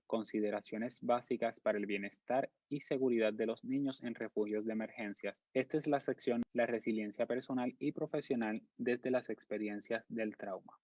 consideraciones básicas para el bienestar y seguridad de los niños en refugios de emergencias. Esta es la sección La resiliencia personal y profesional desde las experiencias del trauma.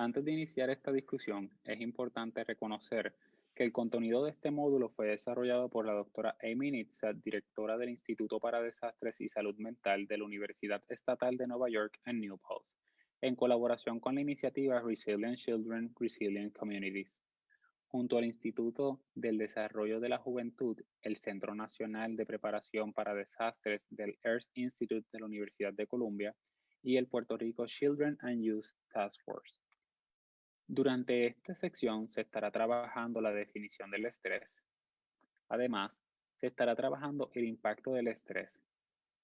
Antes de iniciar esta discusión, es importante reconocer que el contenido de este módulo fue desarrollado por la doctora Amy Nitzat, directora del Instituto para Desastres y Salud Mental de la Universidad Estatal de Nueva York en New Paltz, en colaboración con la iniciativa Resilient Children, Resilient Communities. Junto al Instituto del Desarrollo de la Juventud, el Centro Nacional de Preparación para Desastres del Earth Institute de la Universidad de Columbia y el Puerto Rico Children and Youth Task Force. Durante esta sección se estará trabajando la definición del estrés. Además, se estará trabajando el impacto del estrés,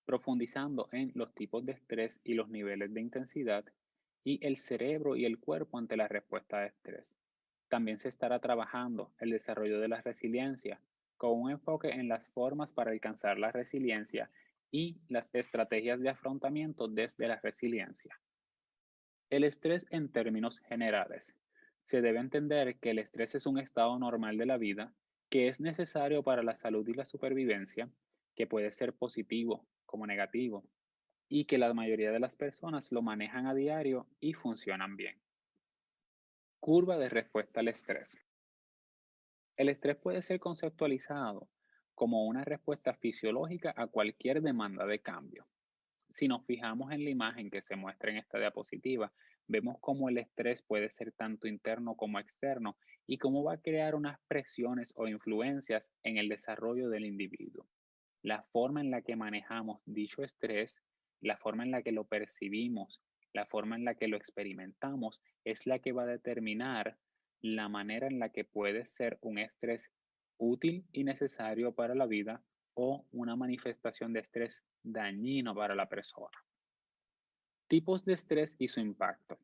profundizando en los tipos de estrés y los niveles de intensidad, y el cerebro y el cuerpo ante la respuesta de estrés. También se estará trabajando el desarrollo de la resiliencia, con un enfoque en las formas para alcanzar la resiliencia y las estrategias de afrontamiento desde la resiliencia. El estrés en términos generales. Se debe entender que el estrés es un estado normal de la vida que es necesario para la salud y la supervivencia, que puede ser positivo como negativo, y que la mayoría de las personas lo manejan a diario y funcionan bien. Curva de respuesta al estrés. El estrés puede ser conceptualizado como una respuesta fisiológica a cualquier demanda de cambio. Si nos fijamos en la imagen que se muestra en esta diapositiva, vemos cómo el estrés puede ser tanto interno como externo y cómo va a crear unas presiones o influencias en el desarrollo del individuo. La forma en la que manejamos dicho estrés, la forma en la que lo percibimos, la forma en la que lo experimentamos, es la que va a determinar la manera en la que puede ser un estrés útil y necesario para la vida o una manifestación de estrés dañino para la persona. Tipos de estrés y su impacto.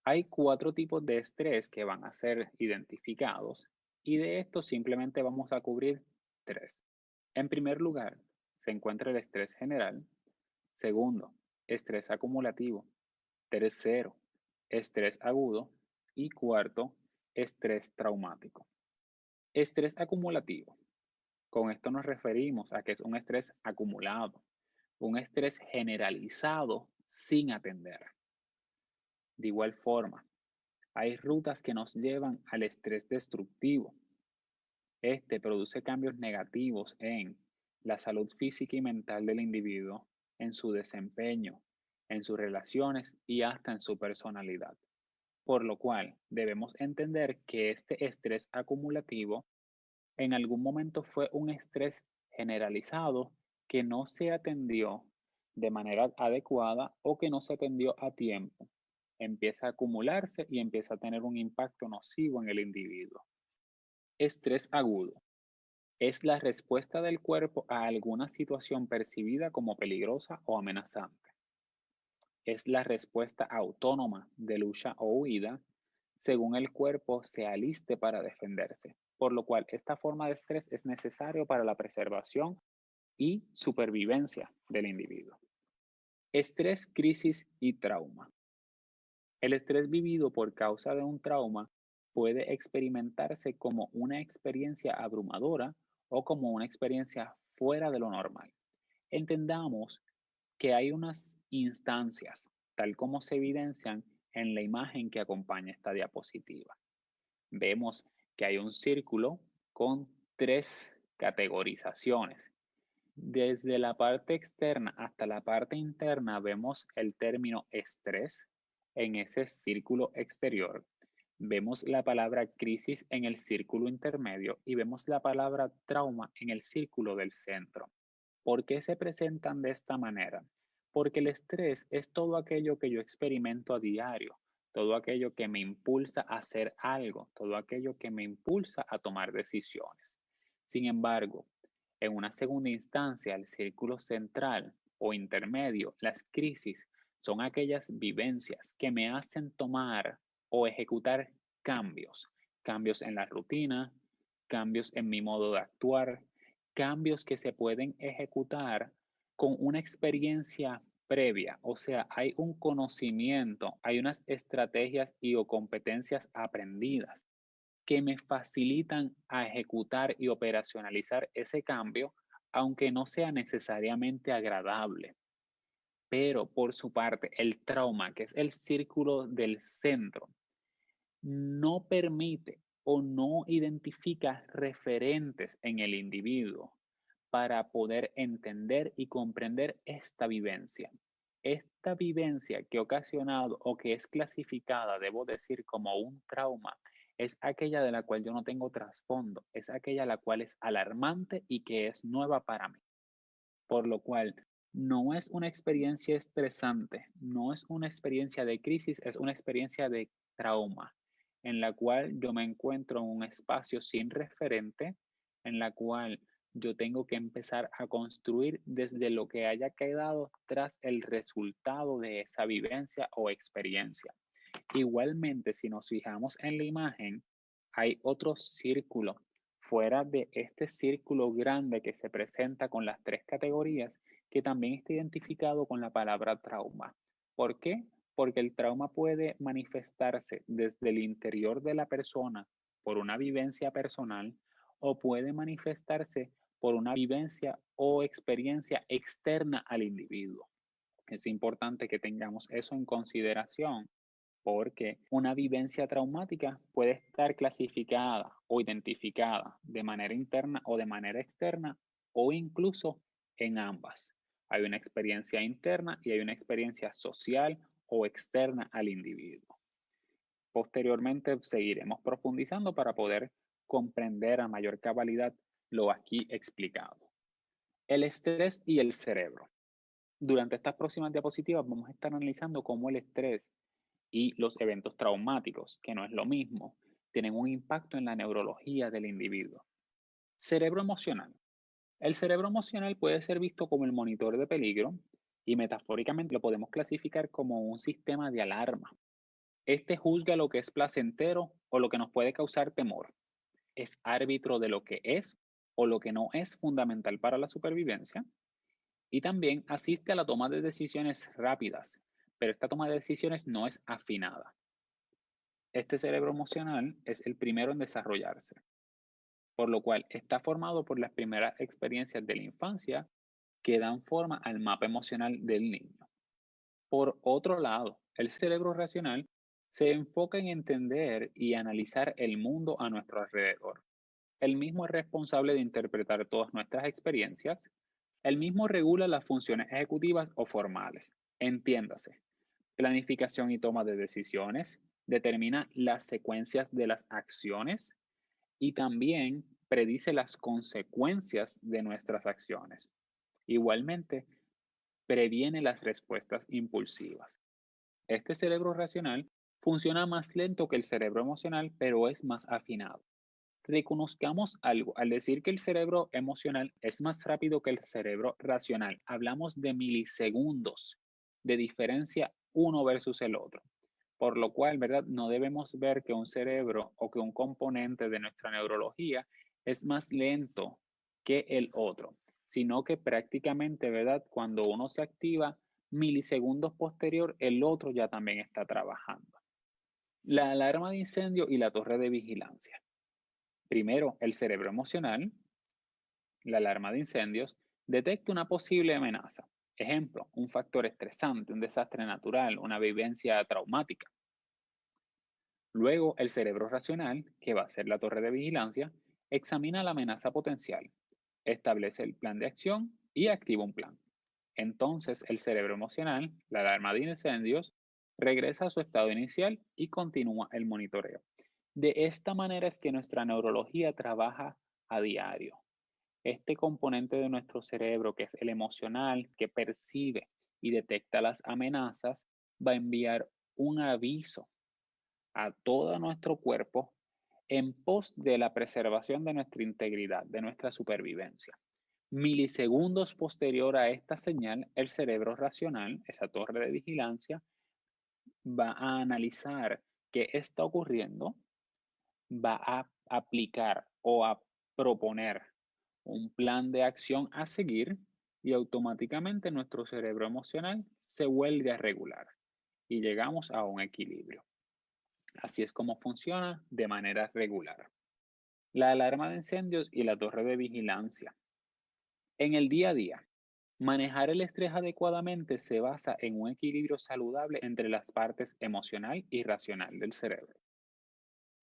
Hay 4 tipos de estrés que van a ser identificados y de estos simplemente vamos a cubrir 3. En primer lugar, se encuentra el estrés general. Segundo, estrés acumulativo. Tercero, estrés agudo. Y cuarto, estrés traumático. Estrés acumulativo. Con esto nos referimos a que es un estrés acumulado, un estrés generalizado sin atender. De igual forma, hay rutas que nos llevan al estrés destructivo. Este produce cambios negativos en la salud física y mental del individuo, en su desempeño, en sus relaciones y hasta en su personalidad. Por lo cual, debemos entender que este estrés acumulativo en algún momento fue un estrés generalizado que no se atendió de manera adecuada o que no se atendió a tiempo. Empieza a acumularse y empieza a tener un impacto nocivo en el individuo. Estrés agudo es la respuesta del cuerpo a alguna situación percibida como peligrosa o amenazante. Es la respuesta autónoma de lucha o huida según el cuerpo se aliste para defenderse, por lo cual esta forma de estrés es necesario para la preservación y supervivencia del individuo. Estrés, crisis y trauma. El estrés vivido por causa de un trauma puede experimentarse como una experiencia abrumadora o como una experiencia fuera de lo normal. Entendamos que hay unas instancias, tal como se evidencian en la imagen que acompaña esta diapositiva. Vemos que hay un círculo con 3 categorizaciones. Desde la parte externa hasta la parte interna vemos el término estrés en ese círculo exterior. Vemos la palabra crisis en el círculo intermedio y vemos la palabra trauma en el círculo del centro. ¿Por qué se presentan de esta manera? Porque el estrés es todo aquello que yo experimento a diario, todo aquello que me impulsa a hacer algo, todo aquello que me impulsa a tomar decisiones. Sin embargo, en una segunda instancia, el círculo central o intermedio, las crisis, son aquellas vivencias que me hacen tomar o ejecutar cambios, cambios en la rutina, cambios en mi modo de actuar, cambios que se pueden ejecutar con una experiencia previa, o sea, hay un conocimiento, hay unas estrategias y o competencias aprendidas que me facilitan a ejecutar y operacionalizar ese cambio, aunque no sea necesariamente agradable. Pero por su parte, el trauma, que es el círculo del centro, no permite o no identifica referentes en el individuo para poder entender y comprender esta vivencia. Esta vivencia que ha ocasionado o que es clasificada, debo decir, como un trauma, es aquella de la cual yo no tengo trasfondo, es aquella la cual es alarmante y que es nueva para mí. Por lo cual, no es una experiencia estresante, no es una experiencia de crisis, es una experiencia de trauma, en la cual yo me encuentro en un espacio sin referente, en la cual yo tengo que empezar a construir desde lo que haya quedado tras el resultado de esa vivencia o experiencia. Igualmente, si nos fijamos en la imagen, hay otro círculo fuera de este círculo grande que se presenta con las 3 categorías, que también está identificado con la palabra trauma. ¿Por qué? Porque el trauma puede manifestarse desde el interior de la persona por una vivencia personal o puede manifestarse por una vivencia o experiencia externa al individuo. Es importante que tengamos eso en consideración porque una vivencia traumática puede estar clasificada o identificada de manera interna o de manera externa o incluso en ambas. Hay una experiencia interna y hay una experiencia social o externa al individuo. Posteriormente seguiremos profundizando para poder comprender a mayor cabalidad lo aquí explicado. El estrés y el cerebro. Durante estas próximas diapositivas vamos a estar analizando cómo el estrés y los eventos traumáticos, que no es lo mismo, tienen un impacto en la neurología del individuo. Cerebro emocional. El cerebro emocional puede ser visto como el monitor de peligro y metafóricamente lo podemos clasificar como un sistema de alarma. Este juzga lo que es placentero o lo que nos puede causar temor. Es árbitro de lo que es o lo que no es fundamental para la supervivencia y también asiste a la toma de decisiones rápidas, pero esta toma de decisiones no es afinada. Este cerebro emocional es el primero en desarrollarse, por lo cual está formado por las primeras experiencias de la infancia que dan forma al mapa emocional del niño. Por otro lado, el cerebro racional se enfoca en entender y analizar el mundo a nuestro alrededor. El mismo es responsable de interpretar todas nuestras experiencias. El mismo regula las funciones ejecutivas o formales. Entiéndase, planificación y toma de decisiones, determina las secuencias de las acciones y también predice las consecuencias de nuestras acciones. Igualmente, previene las respuestas impulsivas. Este cerebro racional funciona más lento que el cerebro emocional, pero es más afinado. Reconozcamos algo, al decir que el cerebro emocional es más rápido que el cerebro racional, hablamos de milisegundos de diferencia uno versus el otro. Por lo cual, ¿verdad? No debemos ver que un cerebro o que un componente de nuestra neurología es más lento que el otro, sino que prácticamente, ¿verdad? Cuando uno se activa, milisegundos posterior, el otro ya también está trabajando. La alarma de incendio y la torre de vigilancia. Primero, el cerebro emocional, la alarma de incendios, detecta una posible amenaza. Ejemplo, un factor estresante, un desastre natural, una vivencia traumática. Luego, el cerebro racional, que va a ser la torre de vigilancia, examina la amenaza potencial, establece el plan de acción y activa un plan. Entonces, el cerebro emocional, la alarma de incendios, regresa a su estado inicial y continúa el monitoreo. De esta manera es que nuestra neurología trabaja a diario. Este componente de nuestro cerebro, que es el emocional, que percibe y detecta las amenazas, va a enviar un aviso a todo nuestro cuerpo en pos de la preservación de nuestra integridad, de nuestra supervivencia. Milisegundos posterior a esta señal, el cerebro racional, esa torre de vigilancia, va a analizar qué está ocurriendo, va a aplicar o a proponer un plan de acción a seguir y automáticamente nuestro cerebro emocional se vuelve a regular y llegamos a un equilibrio. Así es como funciona de manera regular. La alarma de incendios y la torre de vigilancia. En el día a día, manejar el estrés adecuadamente se basa en un equilibrio saludable entre las partes emocional y racional del cerebro.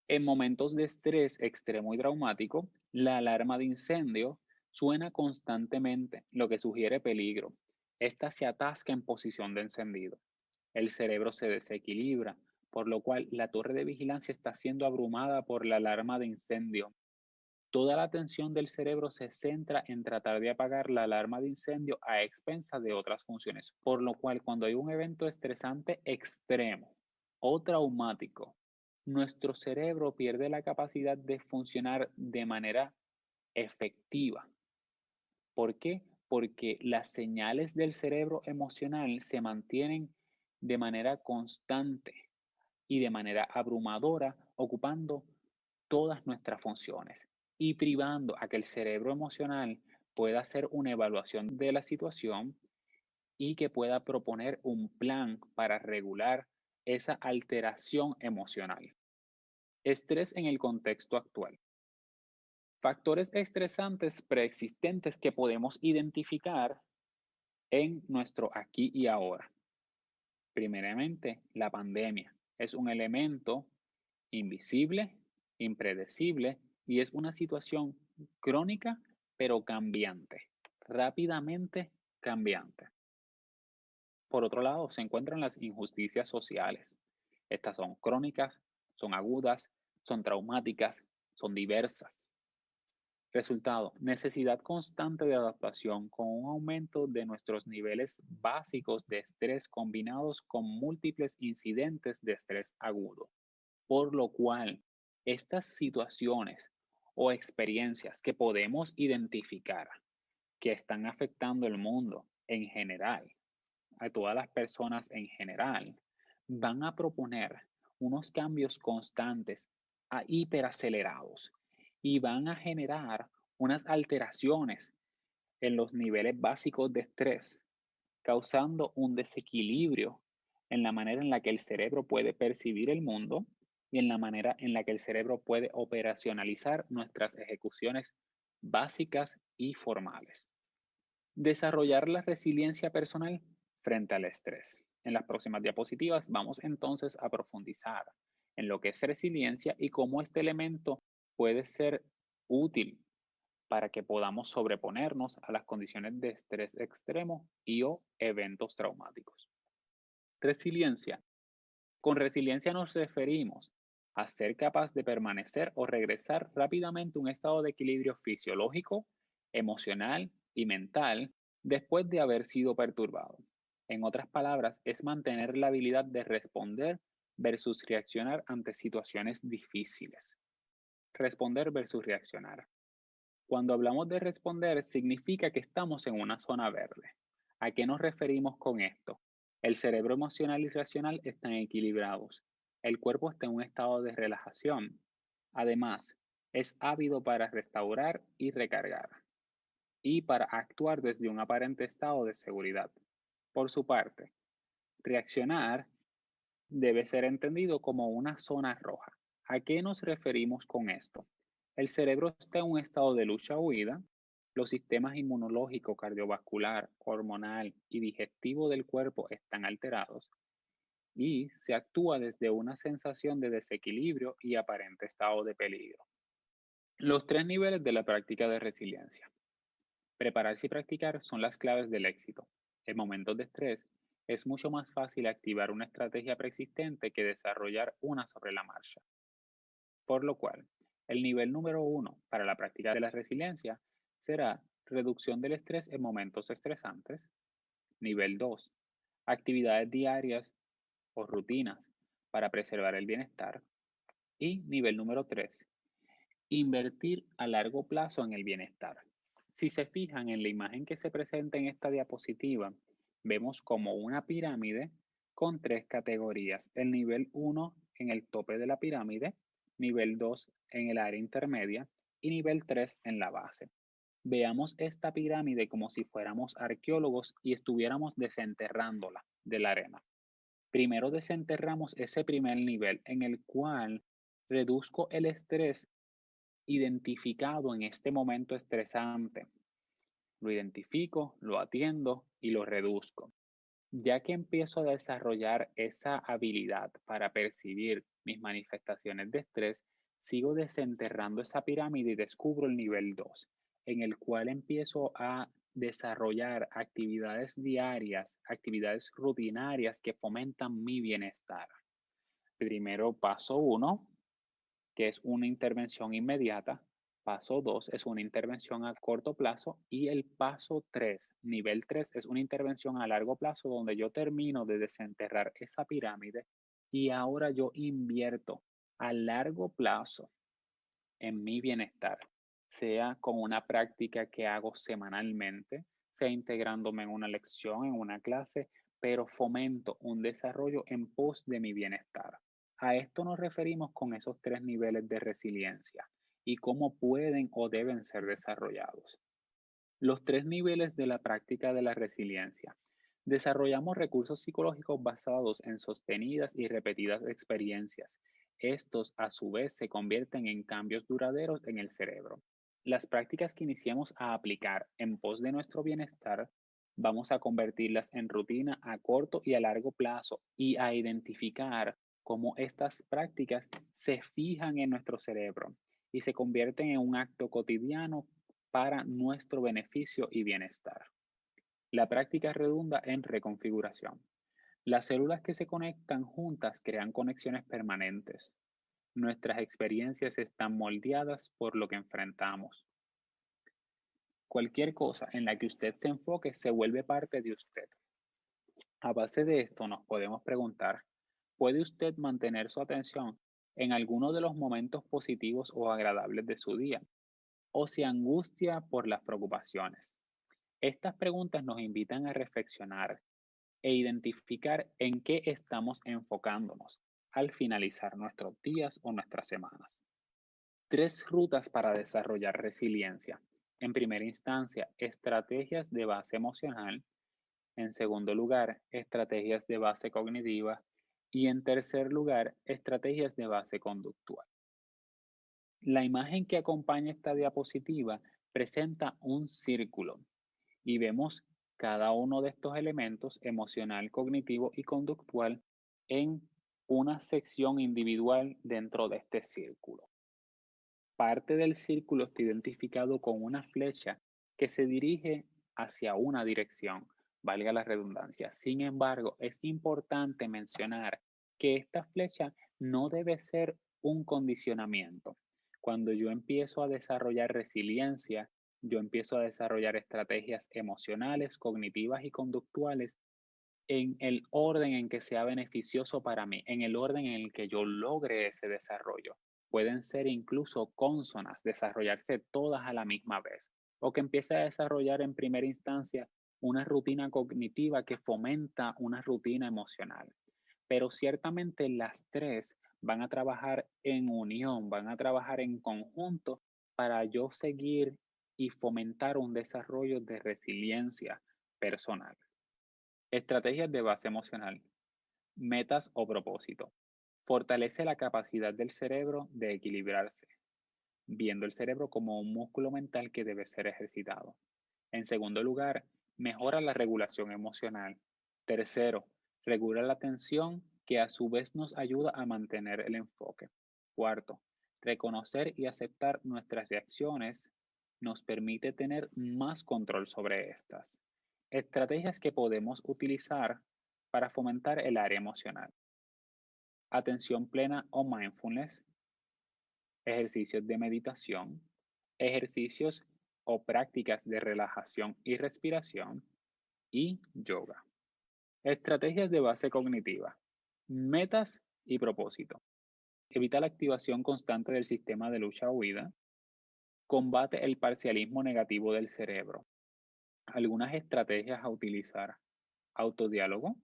En momentos de estrés extremo y traumático, la alarma de incendio suena constantemente, lo que sugiere peligro. Esta se atasca en posición de encendido. El cerebro se desequilibra, por lo cual la torre de vigilancia está siendo abrumada por la alarma de incendio. Toda la atención del cerebro se centra en tratar de apagar la alarma de incendio a expensas de otras funciones, por lo cual cuando hay un evento estresante extremo o traumático, nuestro cerebro pierde la capacidad de funcionar de manera efectiva. ¿Por qué? Porque las señales del cerebro emocional se mantienen de manera constante y de manera abrumadora, ocupando todas nuestras funciones y privando a que el cerebro emocional pueda hacer una evaluación de la situación y que pueda proponer un plan para regular esa alteración emocional. Estrés en el contexto actual. Factores estresantes preexistentes que podemos identificar en nuestro aquí y ahora. Primeramente, la pandemia es un elemento invisible, impredecible y es una situación crónica pero cambiante, rápidamente cambiante. Por otro lado, se encuentran las injusticias sociales. Estas son crónicas, son agudas, son traumáticas, son diversas. Resultado, necesidad constante de adaptación con un aumento de nuestros niveles básicos de estrés combinados con múltiples incidentes de estrés agudo, por lo cual Estas situaciones o experiencias que podemos identificar que están afectando el mundo en general, a todas las personas en general, van a proponer unos cambios constantes a hiperacelerados y van a generar unas alteraciones en los niveles básicos de estrés, causando un desequilibrio en la manera en la que el cerebro puede percibir el mundo y en la manera en la que el cerebro puede operacionalizar nuestras ejecuciones básicas y formales. Desarrollar la resiliencia personal frente al estrés. En las próximas diapositivas vamos entonces a profundizar en lo que es resiliencia y cómo este elemento puede ser útil para que podamos sobreponernos a las condiciones de estrés extremo y o eventos traumáticos. Resiliencia. Con resiliencia nos referimos a ser capaz de permanecer o regresar rápidamente a un estado de equilibrio fisiológico, emocional y mental después de haber sido perturbado. En otras palabras, es mantener la habilidad de responder versus reaccionar ante situaciones difíciles. Responder versus reaccionar. Cuando hablamos de responder, significa que estamos en una zona verde. ¿A qué nos referimos con esto? El cerebro emocional y racional están equilibrados. El cuerpo está en un estado de relajación. Además, es ávido para restaurar y recargar, y para actuar desde un aparente estado de seguridad. Por su parte, reaccionar debe ser entendido como una zona roja. ¿A qué nos referimos con esto? El cerebro está en un estado de lucha-huida, los sistemas inmunológico, cardiovascular, hormonal y digestivo del cuerpo están alterados y se actúa desde una sensación de desequilibrio y aparente estado de peligro. Los tres niveles de la práctica de resiliencia. Prepararse y practicar son las claves del éxito. En momentos de estrés, es mucho más fácil activar una estrategia preexistente que desarrollar una sobre la marcha. Por lo cual, el nivel número uno para la práctica de la resiliencia será reducción del estrés en momentos estresantes. Nivel 2, actividades diarias o rutinas para preservar el bienestar. Y nivel número 3, invertir a largo plazo en el bienestar. Si se fijan en la imagen que se presenta en esta diapositiva, vemos como una pirámide con tres categorías. El nivel 1 en el tope de la pirámide, nivel 2 en el área intermedia y nivel 3 en la base. Veamos esta pirámide como si fuéramos arqueólogos y estuviéramos desenterrándola de la arena. Primero desenterramos ese primer nivel en el cual reduzco el estrés identificado en este momento estresante. Lo identifico, lo atiendo y lo reduzco. Ya que empiezo a desarrollar esa habilidad para percibir mis manifestaciones de estrés, sigo desenterrando esa pirámide y descubro el nivel 2, en el cual empiezo a desarrollar actividades diarias, actividades rutinarias que fomentan mi bienestar. Primero, paso 1, que es una intervención inmediata. Paso 2 es una intervención a corto plazo y el paso 3, nivel 3, es una intervención a largo plazo donde yo termino de desenterrar esa pirámide y ahora yo invierto a largo plazo en mi bienestar, sea con una práctica que hago semanalmente, sea integrándome en una lección, en una clase, pero fomento un desarrollo en pos de mi bienestar. A esto nos referimos con esos tres niveles de resiliencia y cómo pueden o deben ser desarrollados. Los tres niveles de la práctica de la resiliencia. Desarrollamos recursos psicológicos basados en sostenidas y repetidas experiencias. Estos, a su vez, se convierten en cambios duraderos en el cerebro. Las prácticas que iniciamos a aplicar en pos de nuestro bienestar, vamos a convertirlas en rutina a corto y a largo plazo y a identificar cómo estas prácticas se fijan en nuestro cerebro y se convierten en un acto cotidiano para nuestro beneficio y bienestar. La práctica redunda en reconfiguración. Las células que se conectan juntas crean conexiones permanentes. Nuestras experiencias están moldeadas por lo que enfrentamos. Cualquier cosa en la que usted se enfoque se vuelve parte de usted. A base de esto nos podemos preguntar, ¿puede usted mantener su atención en alguno de los momentos positivos o agradables de su día, o se angustia por las preocupaciones. Estas preguntas nos invitan a reflexionar e identificar en qué estamos enfocándonos al finalizar nuestros días o nuestras semanas. Tres rutas para desarrollar resiliencia. En primera instancia, estrategias de base emocional. En segundo lugar, estrategias de base cognitiva. Y en tercer lugar, estrategias de base conductual. La imagen que acompaña esta diapositiva presenta un círculo y vemos cada uno de estos elementos emocional, cognitivo y conductual en una sección individual dentro de este círculo. Parte del círculo está identificado con una flecha que se dirige hacia una dirección, valga la redundancia. Sin embargo, es importante mencionar que esta flecha no debe ser un condicionamiento. Cuando yo empiezo a desarrollar resiliencia, yo empiezo a desarrollar estrategias emocionales, cognitivas y conductuales en el orden en que sea beneficioso para mí, en el orden en el que yo logre ese desarrollo. Pueden ser incluso cónsonas, desarrollarse todas a la misma vez, o que empiece a desarrollar en primera instancia una rutina cognitiva que fomenta una rutina emocional. Pero ciertamente las tres van a trabajar en unión, van a trabajar en conjunto para yo seguir y fomentar un desarrollo de resiliencia personal. Estrategias de base emocional, metas o propósito. Fortalece la capacidad del cerebro de equilibrarse, viendo el cerebro como un músculo mental que debe ser ejercitado. En segundo lugar, mejora la regulación emocional. Tercero, regula la tensión que a su vez nos ayuda a mantener el enfoque. Cuarto, reconocer y aceptar nuestras reacciones nos permite tener más control sobre estas. Estrategias que podemos utilizar para fomentar el área emocional. Atención plena o mindfulness, ejercicios de meditación, ejercicios o prácticas de relajación y respiración y yoga. Estrategias de base cognitiva, metas y propósito. Evita la activación constante del sistema de lucha o huida. Combate el parcialismo negativo del cerebro. Algunas estrategias a utilizar. Autodiálogo.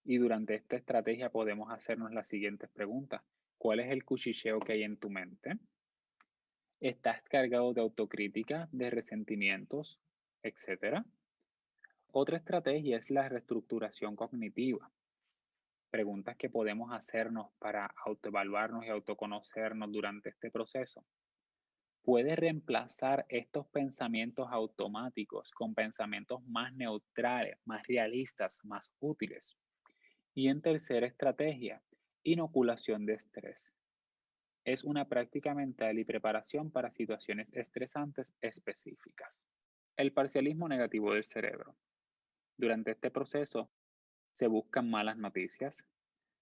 Y durante esta estrategia podemos hacernos las siguientes preguntas. ¿Cuál es el cuchicheo que hay en tu mente? ¿Estás cargado de autocrítica, de resentimientos, etcétera? Otra estrategia es la reestructuración cognitiva. Preguntas que podemos hacernos para autoevaluarnos y autoconocernos durante este proceso. Puedes reemplazar estos pensamientos automáticos con pensamientos más neutrales, más realistas, más útiles. Y en tercera estrategia, inoculación de estrés. Es una práctica mental y preparación para situaciones estresantes específicas. El parcialismo negativo del cerebro. Durante este proceso se buscan malas noticias,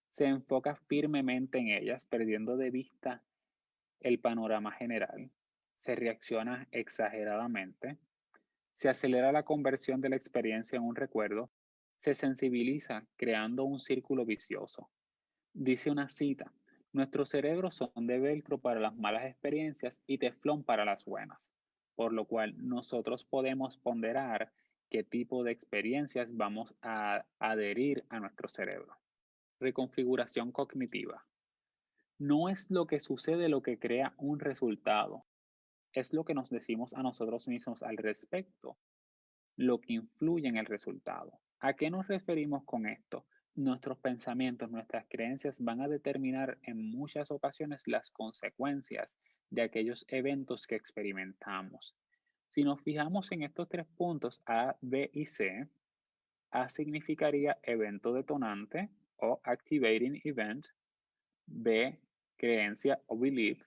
se enfoca firmemente en ellas, perdiendo de vista el panorama general, se reacciona exageradamente, se acelera la conversión de la experiencia en un recuerdo, se sensibiliza creando un círculo vicioso. Dice una cita, nuestros cerebros son de velcro para las malas experiencias y teflón para las buenas, por lo cual nosotros podemos ponderar qué tipo de experiencias vamos a adherir a nuestro cerebro. Reconfiguración cognitiva. No es lo que sucede lo que crea un resultado, es lo que nos decimos a nosotros mismos al respecto, lo que influye en el resultado. ¿A qué nos referimos con esto? Nuestros pensamientos, nuestras creencias van a determinar en muchas ocasiones las consecuencias de aquellos eventos que experimentamos. Si nos fijamos en estos tres puntos A, B y C, A significaría evento detonante o activating event, B, creencia o belief,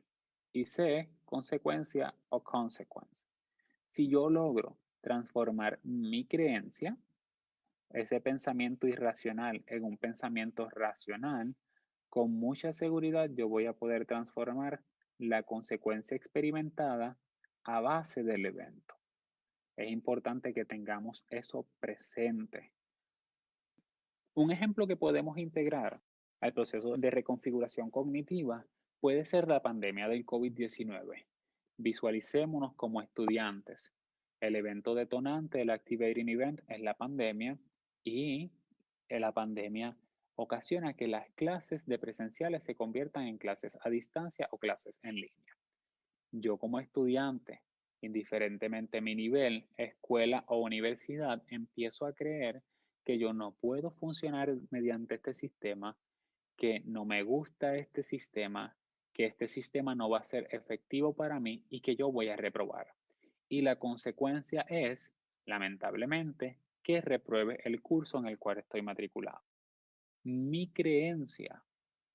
y C, consecuencia o consequence. Si yo logro transformar mi creencia, ese pensamiento irracional en un pensamiento racional, con mucha seguridad yo voy a poder transformar la consecuencia experimentada a base del evento. Es importante que tengamos eso presente. Un ejemplo que podemos integrar al proceso de reconfiguración cognitiva puede ser la pandemia del COVID-19. Visualicémonos como estudiantes. El evento detonante del Activating Event es la pandemia y la pandemia ocasiona que las clases de presenciales se conviertan en clases a distancia o clases en línea. Yo como estudiante, indiferentemente mi nivel, escuela o universidad, empiezo a creer que yo no puedo funcionar mediante este sistema, que no me gusta este sistema, que este sistema no va a ser efectivo para mí y que yo voy a reprobar. Y la consecuencia es, lamentablemente, que repruebe el curso en el cual estoy matriculado. Mi creencia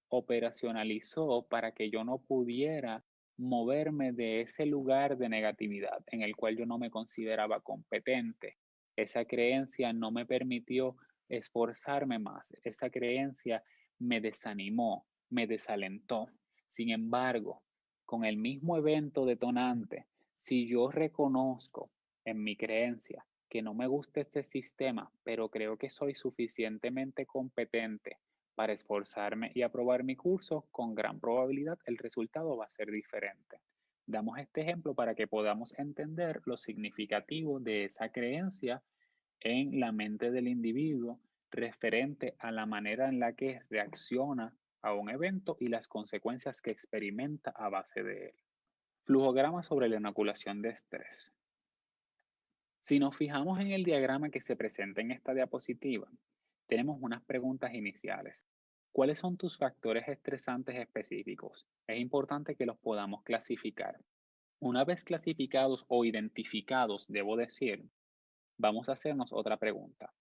operacionalizó para que yo no pudiera moverme de ese lugar de negatividad en el cual yo no me consideraba competente. Esa creencia no me permitió esforzarme más. Esa creencia me desanimó, me desalentó. Sin embargo, con el mismo evento detonante, si yo reconozco en mi creencia que no me gusta este sistema, pero creo que soy suficientemente competente para esforzarme y aprobar mi curso, con gran probabilidad el resultado va a ser diferente. Damos este ejemplo para que podamos entender lo significativo de esa creencia en la mente del individuo referente a la manera en la que reacciona a un evento y las consecuencias que experimenta a base de él. Flujograma sobre la inoculación de estrés. Si nos fijamos en el diagrama que se presenta en esta diapositiva, tenemos unas preguntas iniciales. ¿Cuáles son tus factores estresantes específicos? Es importante que los podamos clasificar. Una vez clasificados o identificados, debo decir, vamos a hacernos otra pregunta.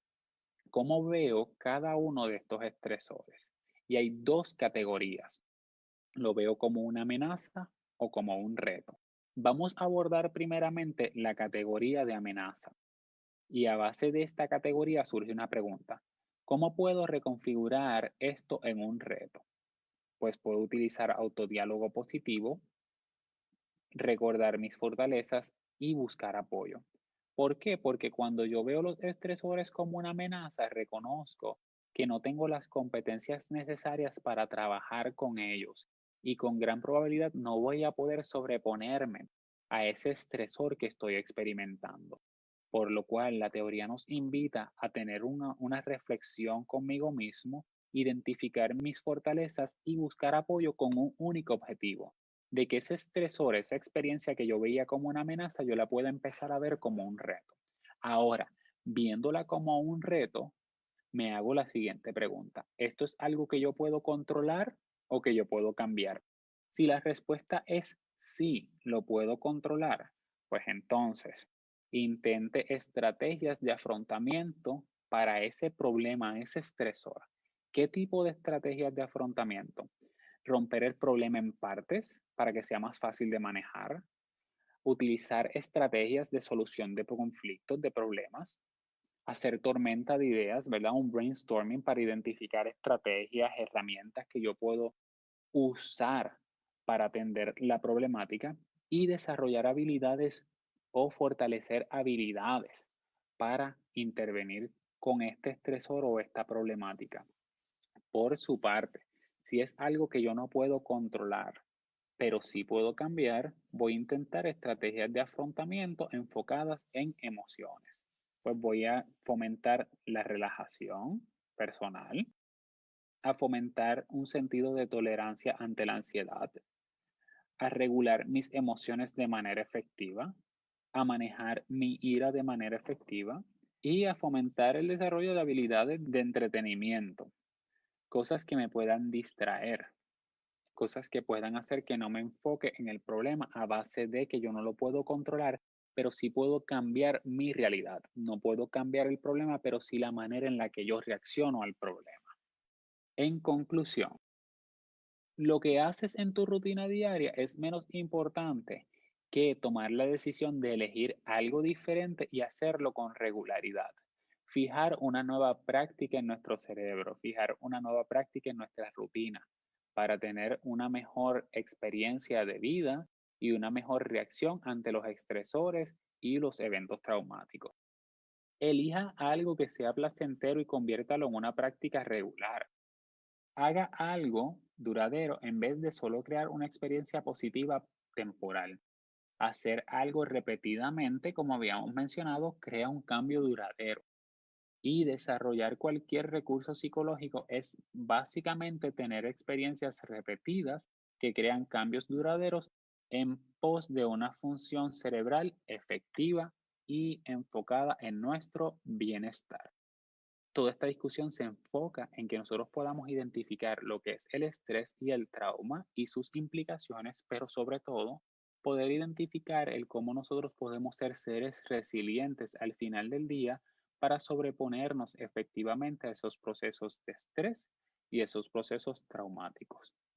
¿Cómo veo cada uno de estos estresores? Y hay dos categorías. ¿Lo veo como una amenaza o como un reto? Vamos a abordar primeramente la categoría de amenaza. Y a base de esta categoría surge una pregunta. ¿Cómo puedo reconfigurar esto en un reto? Pues puedo utilizar autodiálogo positivo, recordar mis fortalezas y buscar apoyo. ¿Por qué? Porque cuando yo veo los estresores como una amenaza, reconozco que no tengo las competencias necesarias para trabajar con ellos y con gran probabilidad no voy a poder sobreponerme a ese estresor que estoy experimentando. Por lo cual la teoría nos invita a tener una reflexión conmigo mismo, identificar mis fortalezas y buscar apoyo con un único objetivo, de que ese estresor, esa experiencia que yo veía como una amenaza, yo la pueda empezar a ver como un reto. Ahora, viéndola como un reto, me hago la siguiente pregunta. ¿Esto es algo que yo puedo controlar o que yo puedo cambiar? Si la respuesta es sí, lo puedo controlar, pues entonces intente estrategias de afrontamiento para ese problema, ese estresor. ¿Qué tipo de estrategias de afrontamiento? Romper el problema en partes para que sea más fácil de manejar, utilizar estrategias de solución de conflictos, de problemas, hacer tormenta de ideas, ¿verdad? Un brainstorming para identificar estrategias, herramientas que yo puedo usar para atender la problemática y desarrollar habilidades o fortalecer habilidades para intervenir con este estresor o esta problemática. Por su parte, si es algo que yo no puedo controlar, pero sí puedo cambiar, voy a intentar estrategias de afrontamiento enfocadas en emociones. Pues voy a fomentar la relajación personal, a fomentar un sentido de tolerancia ante la ansiedad, a regular mis emociones de manera efectiva, a manejar mi ira de manera efectiva y a fomentar el desarrollo de habilidades de entretenimiento, cosas que me puedan distraer, cosas que puedan hacer que no me enfoque en el problema a base de que yo no lo puedo controlar, pero sí puedo cambiar mi realidad. No puedo cambiar el problema, pero sí la manera en la que yo reacciono al problema. En conclusión, lo que haces en tu rutina diaria es menos importante que tomar la decisión de elegir algo diferente y hacerlo con regularidad. Fijar una nueva práctica en nuestro cerebro, fijar una nueva práctica en nuestra rutina para tener una mejor experiencia de vida y una mejor reacción ante los estresores y los eventos traumáticos. Elija algo que sea placentero y conviértalo en una práctica regular. haga algo duradero en vez de solo crear una experiencia positiva temporal. Hacer algo repetidamente, como habíamos mencionado, crea un cambio duradero. Y desarrollar cualquier recurso psicológico es básicamente tener experiencias repetidas que crean cambios duraderos en pos de una función cerebral efectiva y enfocada en nuestro bienestar. Toda esta discusión se enfoca en que nosotros podamos identificar lo que es el estrés y el trauma y sus implicaciones, pero sobre todo poder identificar el cómo nosotros podemos ser seres resilientes al final del día para sobreponernos efectivamente a esos procesos de estrés y esos procesos traumáticos.